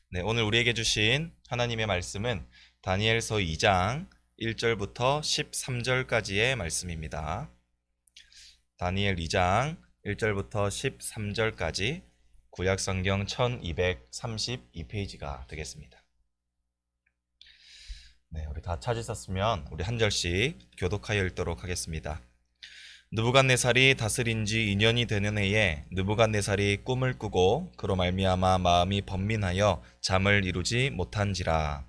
네, 오늘 우리에게 주신 하나님의 말씀은 다니엘서 2장 1절부터 13절까지의 말씀입니다. 다니엘 2장 1절부터 13절까지 구약성경 1232페이지가 되겠습니다. 네, 우리 다 찾으셨으면 우리 한 절씩 교독하여 읽도록 하겠습니다. 느부갓네살이 다스린 지 2년이 되는 해에 느부갓네살이 꿈을 꾸고 그로 말미암아 마음이 번민하여 잠을 이루지 못한지라.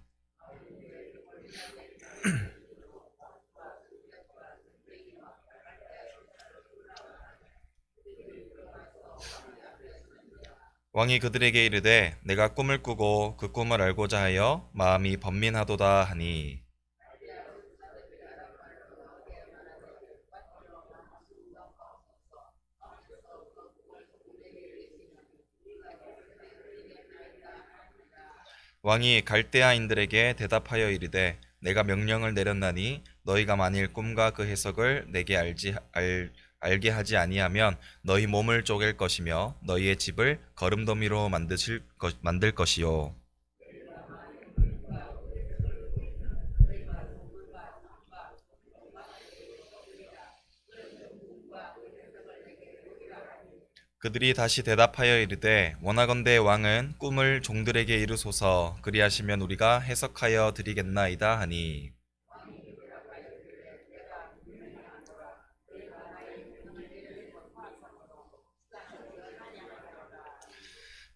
왕이 그들에게 이르되 내가 꿈을 꾸고 그 꿈을 알고자 하여 마음이 번민하도다 하니, 왕이 갈대아인들에게 대답하여 이르되 내가 명령을 내렸나니 너희가 만일 꿈과 그 해석을 내게 알게 하지 아니하면 너희 몸을 쪼갤 것이며 너희의 집을 거름더미로 만들 것이요. 그들이 다시 대답하여 이르되 원하건대 왕은 꿈을 종들에게 이루소서. 그리하시면 우리가 해석하여 드리겠나이다 하니,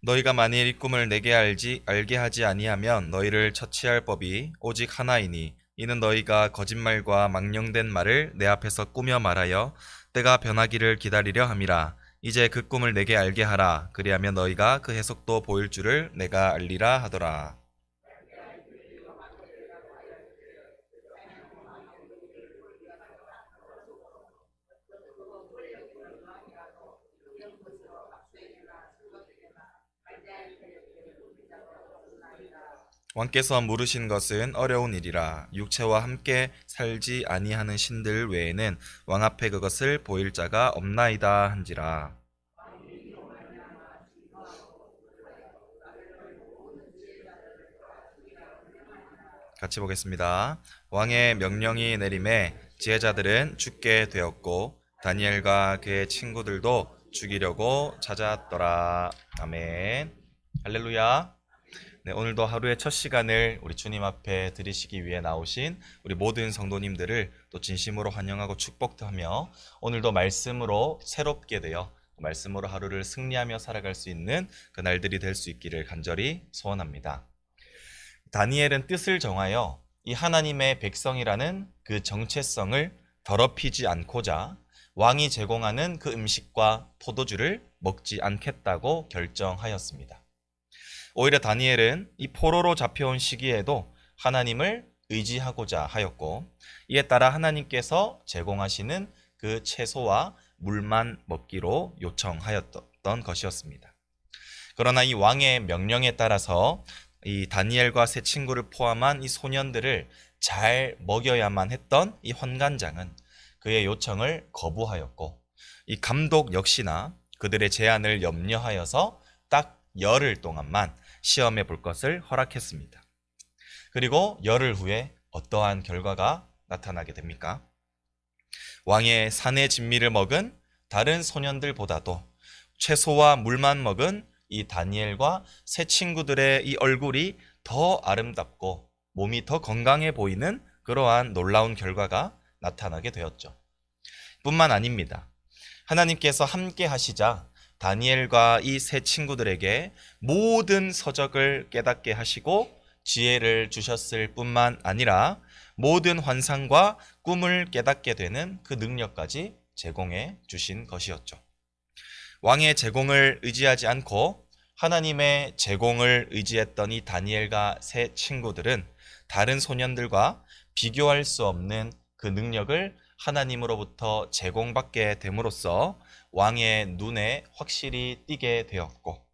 너희가 만일 이 꿈을 내게 알게 하지 아니하면 너희를 처치할 법이 오직 하나이니, 이는 너희가 거짓말과 망령된 말을 내 앞에서 꾸며 말하여 때가 변하기를 기다리려 함이라. 이제 그 꿈을 내게 알게 하라. 그리하면 너희가 그 해석도 보일 줄을 내가 알리라 하더라. 왕께서 물으신 것은 어려운 일이라. 육체와 함께 살지 아니하는 신들 외에는 왕 앞에 그것을 보일 자가 없나이다 한지라. 같이 보겠습니다. 왕의 명령이 내림에 지혜자들은 죽게 되었고 다니엘과 그의 친구들도 죽이려고 찾았더라. 아멘. 할렐루야. 네, 오늘도 하루의 첫 시간을 우리 주님 앞에 드리시기 위해 나오신 우리 모든 성도님들을 또 진심으로 환영하고 축복하며 오늘도 말씀으로 새롭게 되어 말씀으로 하루를 승리하며 살아갈 수 있는 그 날들이 될 수 있기를 간절히 소원합니다. 다니엘은 뜻을 정하여 이 하나님의 백성이라는 그 정체성을 더럽히지 않고자 왕이 제공하는 그 음식과 포도주를 먹지 않겠다고 결정하였습니다. 오히려 다니엘은 이 포로로 잡혀온 시기에도 하나님을 의지하고자 하였고, 이에 따라 하나님께서 제공하시는 그 채소와 물만 먹기로 요청하였던 것이었습니다. 그러나 이 왕의 명령에 따라서 이 다니엘과 세 친구를 포함한 이 소년들을 잘 먹여야만 했던 이 환관장은 그의 요청을 거부하였고, 이 감독 역시나 그들의 제안을 염려하여서 딱 열흘 동안만 시험해 볼 것을 허락했습니다. 그리고 열흘 후에 어떠한 결과가 나타나게 됩니까? 왕의 산의 진미를 먹은 다른 소년들보다도 채소와 물만 먹은 이 다니엘과 세 친구들의 이 얼굴이 더 아름답고 몸이 더 건강해 보이는 그러한 놀라운 결과가 나타나게 되었죠. 뿐만 아닙니다. 하나님께서 함께 하시자 다니엘과 이 세 친구들에게 모든 서적을 깨닫게 하시고 지혜를 주셨을 뿐만 아니라 모든 환상과 꿈을 깨닫게 되는 그 능력까지 제공해 주신 것이었죠. 왕의 제공을 의지하지 않고 하나님의 제공을 의지했던 이 다니엘과 세 친구들은 다른 소년들과 비교할 수 없는 그 능력을 하나님으로부터 제공받게 됨으로써 왕의 눈에 확실히 띄게 되었고,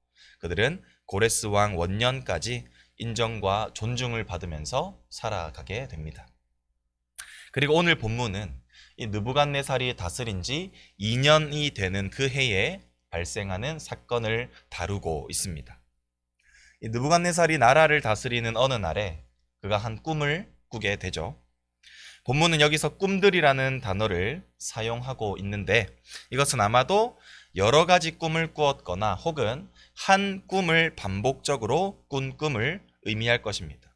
그들은 고레스 왕 원년까지 인정과 존중을 받으면서 살아가게 됩니다. 그리고 오늘 본문은 이 느부갓네살이 다스린 지 2년이 되는 그 해에 발생하는 사건을 다루고 있습니다. 이 느부갓네살이 나라를 다스리는 어느 날에 그가 한 꿈을 꾸게 되죠. 본문은 여기서 꿈들이라는 단어를 사용하고 있는데 이것은 아마도 여러 가지 꿈을 꾸었거나 혹은 한 꿈을 반복적으로 꾼 꿈을 의미할 것입니다.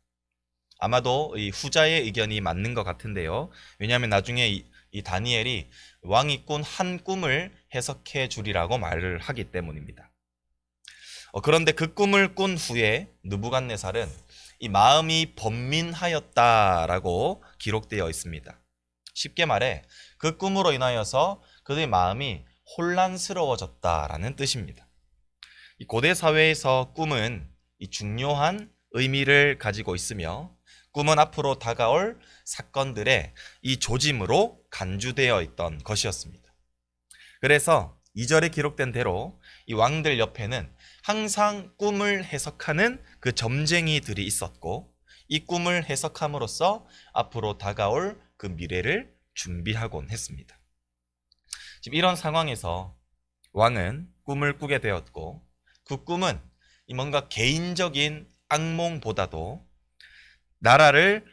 아마도 이 후자의 의견이 맞는 것 같은데요. 왜냐하면 나중에 이 다니엘이 왕이 꾼 한 꿈을 해석해 주리라고 말을 하기 때문입니다. 그런데 그 꿈을 꾼 후에 느부갓네살은 이 마음이 번민하였다라고 기록되어 있습니다. 쉽게 말해 그 꿈으로 인하여서 그의 마음이 혼란스러워졌다라는 뜻입니다. 이 고대 사회에서 꿈은 이 중요한 의미를 가지고 있으며 꿈은 앞으로 다가올 사건들의 이 조짐으로 간주되어 있던 것이었습니다. 그래서 2절에 기록된 대로 이 왕들 옆에는 항상 꿈을 해석하는 그 점쟁이들이 있었고 이 꿈을 해석함으로써 앞으로 다가올 그 미래를 준비하곤 했습니다. 지금 이런 상황에서 왕은 꿈을 꾸게 되었고 그 꿈은 뭔가 개인적인 악몽보다도 나라를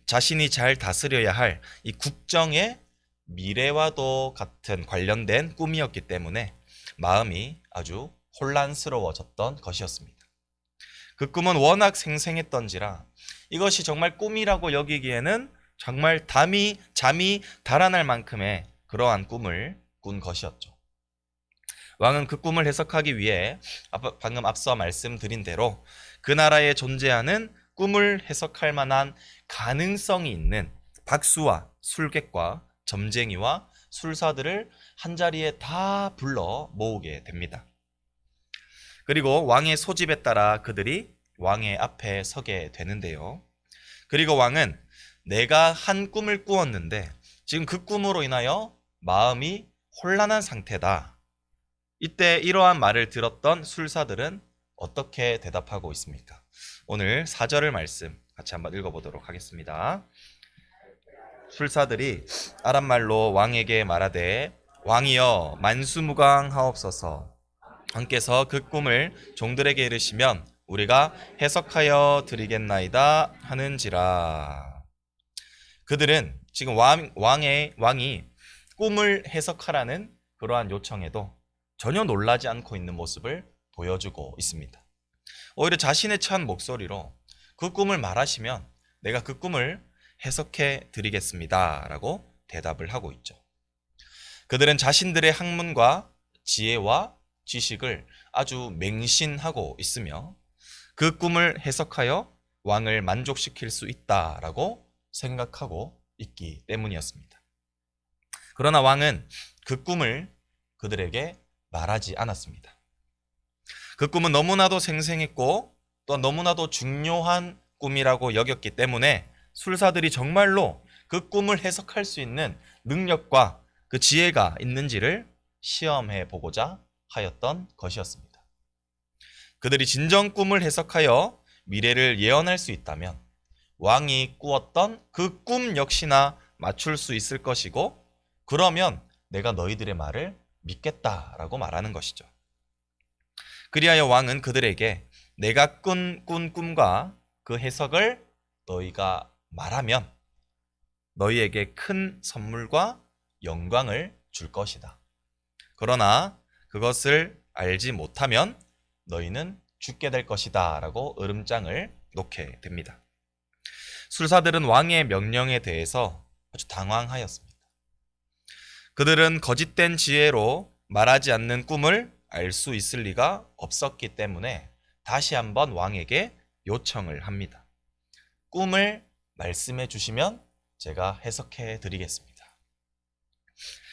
자신이 잘 다스려야 할 이 국정의 미래와도 같은 관련된 꿈이었기 때문에 마음이 아주 혼란스러워졌던 것이었습니다. 그 꿈은 워낙 생생했던지라 이것이 정말 꿈이라고 여기기에는 정말 잠이 달아날 만큼의 그러한 꿈을 꾼 것이었죠. 왕은 그 꿈을 해석하기 위해 방금 앞서 말씀드린 대로 그 나라에 존재하는 꿈을 해석할 만한 가능성이 있는 박수와 술객과 점쟁이와 술사들을 한자리에 다 불러 모으게 됩니다. 그리고 왕의 소집에 따라 그들이 왕의 앞에 서게 되는데요. 그리고 왕은 내가 한 꿈을 꾸었는데 지금 그 꿈으로 인하여 마음이 혼란한 상태다. 이때 이러한 말을 들었던 술사들은 어떻게 대답하고 있습니까? 오늘 4절을 말씀 같이 한번 읽어보도록 하겠습니다. 술사들이 아람말로 왕에게 말하되 왕이여 만수무강하옵소서. 왕께서 그 꿈을 종들에게 이르시면 우리가 해석하여 드리겠나이다 하는지라. 그들은 지금 왕이 꿈을 해석하라는 그러한 요청에도 전혀 놀라지 않고 있는 모습을 보여주고 있습니다. 오히려 자신의 찬 목소리로 그 꿈을 말하시면 내가 그 꿈을 해석해 드리겠습니다 라고 대답을 하고 있죠. 그들은 자신들의 학문과 지혜와 지식을 아주 맹신하고 있으며 그 꿈을 해석하여 왕을 만족시킬 수 있다라고 생각하고 있기 때문이었습니다. 그러나 왕은 그 꿈을 그들에게 말하지 않았습니다. 그 꿈은 너무나도 생생했고 또 너무나도 중요한 꿈이라고 여겼기 때문에 술사들이 정말로 그 꿈을 해석할 수 있는 능력과 그 지혜가 있는지를 시험해 보고자 하였던 것이었습니다. 그들이 진정 꿈을 해석하여 미래를 예언할 수 있다면 왕이 꾸었던 그 꿈 역시나 맞출 수 있을 것이고 그러면 내가 너희들의 말을 믿겠다라고 말하는 것이죠. 그리하여 왕은 그들에게 내가 꾼 꿈과 그 해석을 너희가 말하면 너희에게 큰 선물과 영광을 줄 것이다. 그러나 그것을 알지 못하면 너희는 죽게 될 것이다 라고 으름장을 놓게 됩니다. 술사들은 왕의 명령에 대해서 아주 당황하였습니다. 그들은 거짓된 지혜로 말하지 않는 꿈을 알 수 있을 리가 없었기 때문에 다시 한번 왕에게 요청을 합니다. 꿈을 말씀해 주시면 제가 해석해 드리겠습니다.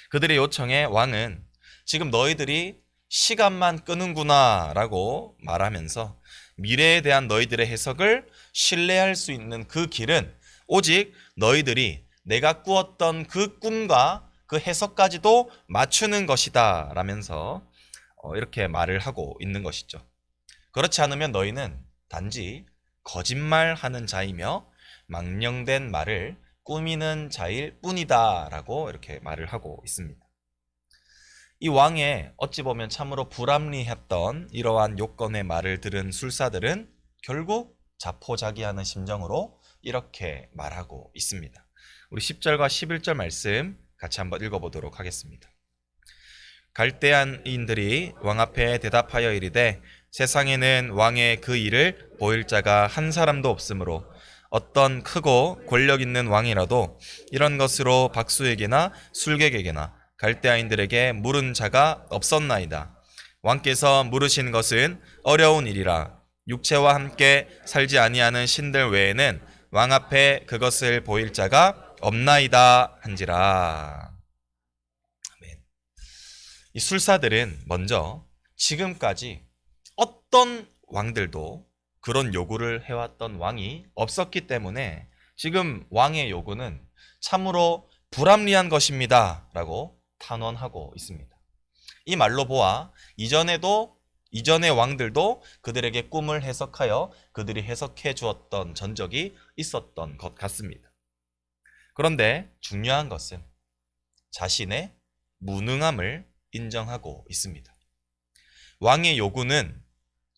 그들의 요청에 왕은 지금 너희들이 시간만 끄는구나 라고 말하면서 미래에 대한 너희들의 해석을 신뢰할 수 있는 그 길은 오직 너희들이 내가 꾸었던 그 꿈과 그 해석까지도 맞추는 것이다 라면서 이렇게 말을 하고 있는 것이죠. 그렇지 않으면 너희는 단지 거짓말하는 자이며 망령된 말을 꾸미는 자일 뿐이다 라고 이렇게 말을 하고 있습니다. 이 왕의 어찌 보면 참으로 불합리했던 이러한 요건의 말을 들은 술사들은 결국 자포자기하는 심정으로 이렇게 말하고 있습니다. 우리 10절과 11절 말씀 같이 한번 읽어보도록 하겠습니다. 갈대아인들이 왕 앞에 대답하여 이르되 세상에는 왕의 그 일을 보일 자가 한 사람도 없으므로 어떤 크고 권력 있는 왕이라도 이런 것으로 박수에게나 술객에게나 갈대아인들에게 물은 자가 없었나이다. 왕께서 물으신 것은 어려운 일이라 육체와 함께 살지 아니하는 신들 외에는 왕 앞에 그것을 보일 자가 없나이다 한지라. 아멘. 이 술사들은 먼저 지금까지 어떤 왕들도 그런 요구를 해왔던 왕이 없었기 때문에 지금 왕의 요구는 참으로 불합리한 것입니다 라고 탄원하고 있습니다. 이 말로 보아 이전의 왕들도 그들에게 꿈을 해석하여 그들이 해석해 주었던 전적이 있었던 것 같습니다. 그런데 중요한 것은 자신의 무능함을 인정하고 있습니다. 왕의 요구는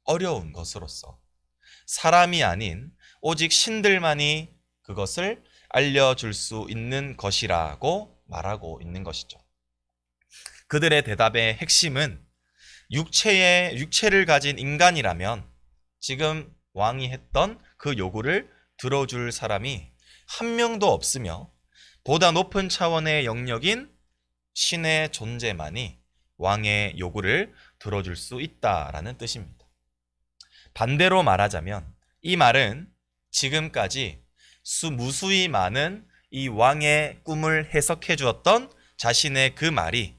어려운 것으로서 사람이 아닌 오직 신들만이 그것을 알려줄 수 있는 것이라고 말하고 있는 것이죠. 그들의 대답의 핵심은 육체를 가진 인간이라면 지금 왕이 했던 그 요구를 들어줄 사람이 한 명도 없으며 보다 높은 차원의 영역인 신의 존재만이 왕의 요구를 들어줄 수 있다라는 뜻입니다. 반대로 말하자면 이 말은 지금까지 무수히 많은 이 왕의 꿈을 해석해 주었던 자신의 그 말이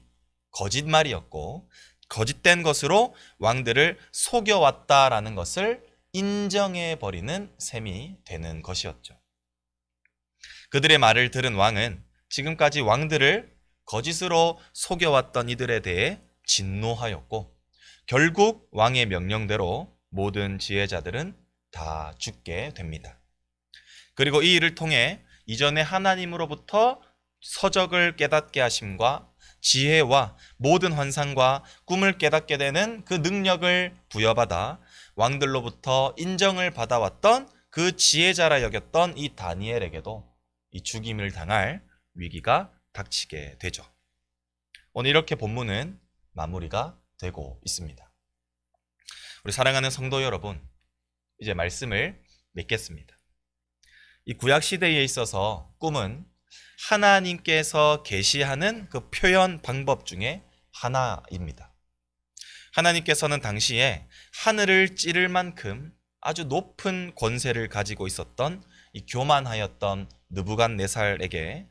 거짓말이었고 거짓된 것으로 왕들을 속여왔다라는 것을 인정해 버리는 셈이 되는 것이었죠. 그들의 말을 들은 왕은 지금까지 왕들을 거짓으로 속여왔던 이들에 대해 진노하였고 결국 왕의 명령대로 모든 지혜자들은 다 죽게 됩니다. 그리고 이 일을 통해 이전에 하나님으로부터 서적을 깨닫게 하심과 지혜와 모든 환상과 꿈을 깨닫게 되는 그 능력을 부여받아 왕들로부터 인정을 받아왔던 그 지혜자라 여겼던 이 다니엘에게도 이 죽임을 당할 위기가 닥치게 되죠. 오늘 이렇게 본문은 마무리가 되고 있습니다. 우리 사랑하는 성도 여러분, 이제 말씀을 맺겠습니다. 이 구약 시대에 있어서 꿈은 하나님께서 계시하는 그 표현 방법 중에 하나입니다. 하나님께서는 당시에 하늘을 찌를 만큼 아주 높은 권세를 가지고 있었던 이 교만하였던 느부갓네살에게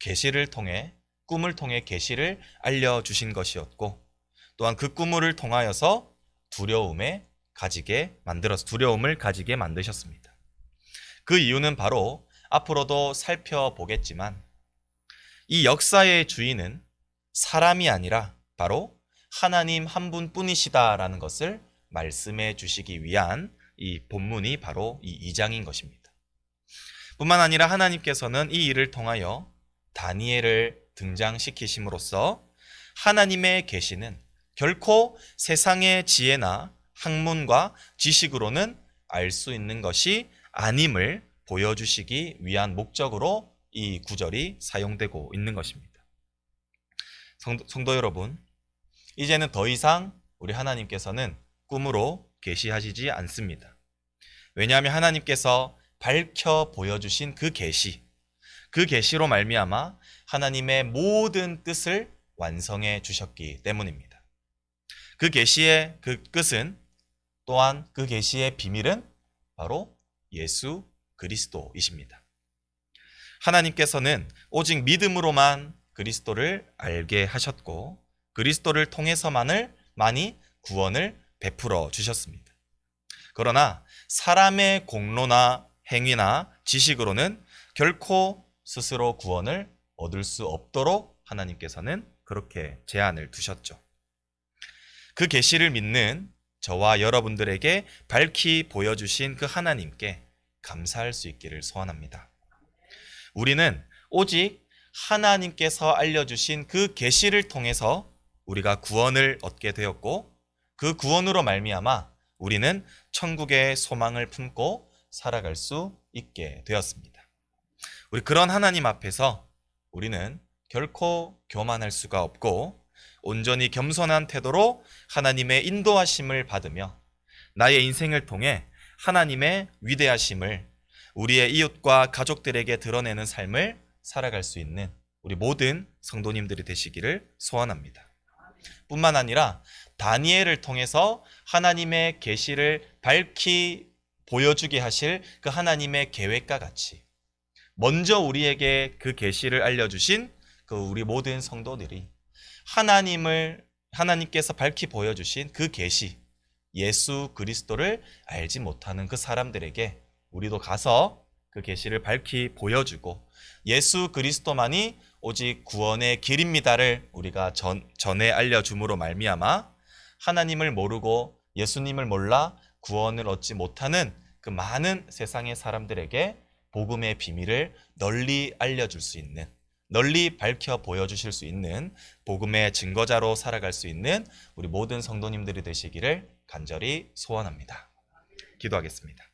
계시를 통해 꿈을 통해 계시를 알려주신 것이었고 또한 그 꿈을 통하여서 두려움을 가지게 만드셨습니다. 그 이유는 바로 앞으로도 살펴보겠지만 이 역사의 주인은 사람이 아니라 바로 하나님 한 분뿐이시다라는 것을 말씀해 주시기 위한 이 본문이 바로 이 2장인 것입니다. 뿐만 아니라 하나님께서는 이 일을 통하여 다니엘을 등장시키심으로써 하나님의 계시는 결코 세상의 지혜나 학문과 지식으로는 알 수 있는 것이 아님을 보여주시기 위한 목적으로 이 구절이 사용되고 있는 것입니다. 성도 여러분, 이제는 더 이상 우리 하나님께서는 꿈으로 계시하시지 않습니다. 왜냐하면 하나님께서 밝혀 보여주신 그 계시로 말미암아 하나님의 모든 뜻을 완성해 주셨기 때문입니다. 그 계시의 그 끝은 또한 그 계시의 비밀은 바로 예수 그리스도이십니다. 하나님께서는 오직 믿음으로만 그리스도를 알게 하셨고 그리스도를 통해서만이 구원을 베풀어 주셨습니다. 그러나 사람의 공로나 행위나 지식으로는 결코 스스로 구원을 얻을 수 없도록 하나님께서는 그렇게 제한을 두셨죠. 그 계시를 믿는 저와 여러분들에게 밝히 보여주신 그 하나님께 감사할 수 있기를 소원합니다. 우리는 오직 하나님께서 알려주신 그 계시를 통해서 우리가 구원을 얻게 되었고 그 구원으로 말미암아 우리는 천국의 소망을 품고 살아갈 수 있게 되었습니다. 우리 그런 하나님 앞에서 우리는 결코 교만할 수가 없고 온전히 겸손한 태도로 하나님의 인도하심을 받으며 나의 인생을 통해 하나님의 위대하심을 우리의 이웃과 가족들에게 드러내는 삶을 살아갈 수 있는 우리 모든 성도님들이 되시기를 소원합니다. 뿐만 아니라 다니엘을 통해서 하나님의 계시를 밝히 보여주게 하실 그 하나님의 계획과 같이 먼저 우리에게 그 계시를 알려주신 그 우리 모든 성도들이 하나님께서 밝히 보여주신 그 계시, 예수 그리스도를 알지 못하는 그 사람들에게 우리도 가서 그 계시를 밝히 보여주고 예수 그리스도만이 오직 구원의 길입니다를 우리가 전에 알려줌으로 말미암아 하나님을 모르고 예수님을 몰라 구원을 얻지 못하는 그 많은 세상의 사람들에게 복음의 비밀을 널리 알려줄 수 있는, 널리 밝혀 보여주실 수 있는 복음의 증거자로 살아갈 수 있는 우리 모든 성도님들이 되시기를 간절히 소원합니다. 기도하겠습니다.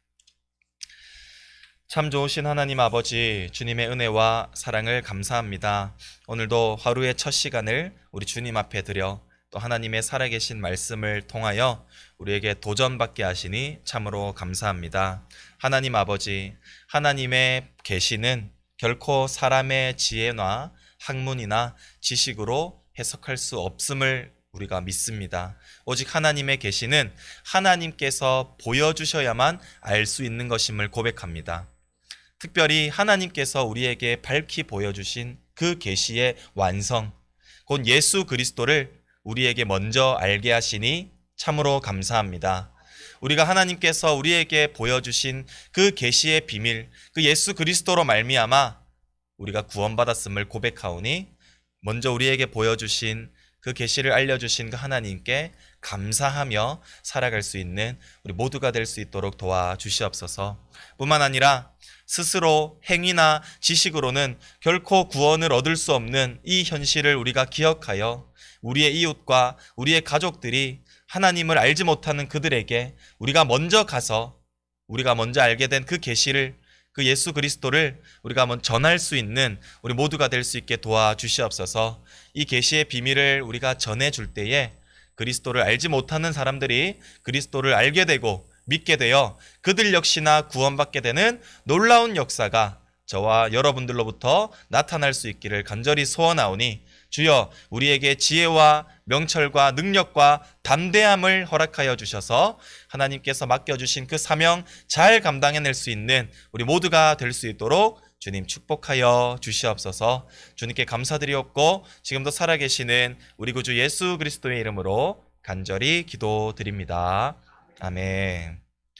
참 좋으신 하나님 아버지, 주님의 은혜와 사랑을 감사합니다. 오늘도 하루의 첫 시간을 우리 주님 앞에 드려 또 하나님의 살아계신 말씀을 통하여 우리에게 도전받게 하시니 참으로 감사합니다. 하나님 아버지, 하나님의 계시는 결코 사람의 지혜나 학문이나 지식으로 해석할 수 없음을 우리가 믿습니다. 오직 하나님의 계시는 하나님께서 보여주셔야만 알 수 있는 것임을 고백합니다. 특별히 하나님께서 우리에게 밝히 보여주신 그 계시의 완성, 곧 예수 그리스도를 우리에게 먼저 알게 하시니 참으로 감사합니다. 우리가 하나님께서 우리에게 보여주신 그 계시의 비밀, 그 예수 그리스도로 말미암아 우리가 구원받았음을 고백하오니 먼저 우리에게 보여주신 그 계시를 알려주신 그 하나님께 감사하며 살아갈 수 있는 우리 모두가 될 수 있도록 도와주시옵소서. 뿐만 아니라 스스로 행위나 지식으로는 결코 구원을 얻을 수 없는 이 현실을 우리가 기억하여 우리의 이웃과 우리의 가족들이 하나님을 알지 못하는 그들에게 우리가 먼저 가서 우리가 먼저 알게 된 그 계시를, 그 예수 그리스도를 우리가 먼저 전할 수 있는 우리 모두가 될 수 있게 도와주시옵소서. 이 계시의 비밀을 우리가 전해줄 때에 그리스도를 알지 못하는 사람들이 그리스도를 알게 되고 믿게 되어 그들 역시나 구원받게 되는 놀라운 역사가 저와 여러분들로부터 나타날 수 있기를 간절히 소원하오니 주여 우리에게 지혜와 명철과 능력과 담대함을 허락하여 주셔서 하나님께서 맡겨주신 그 사명 잘 감당해낼 수 있는 우리 모두가 될 수 있도록 주님 축복하여 주시옵소서. 주님께 감사드리옵고 지금도 살아계시는 우리 구주 예수 그리스도의 이름으로 간절히 기도드립니다. 아멘.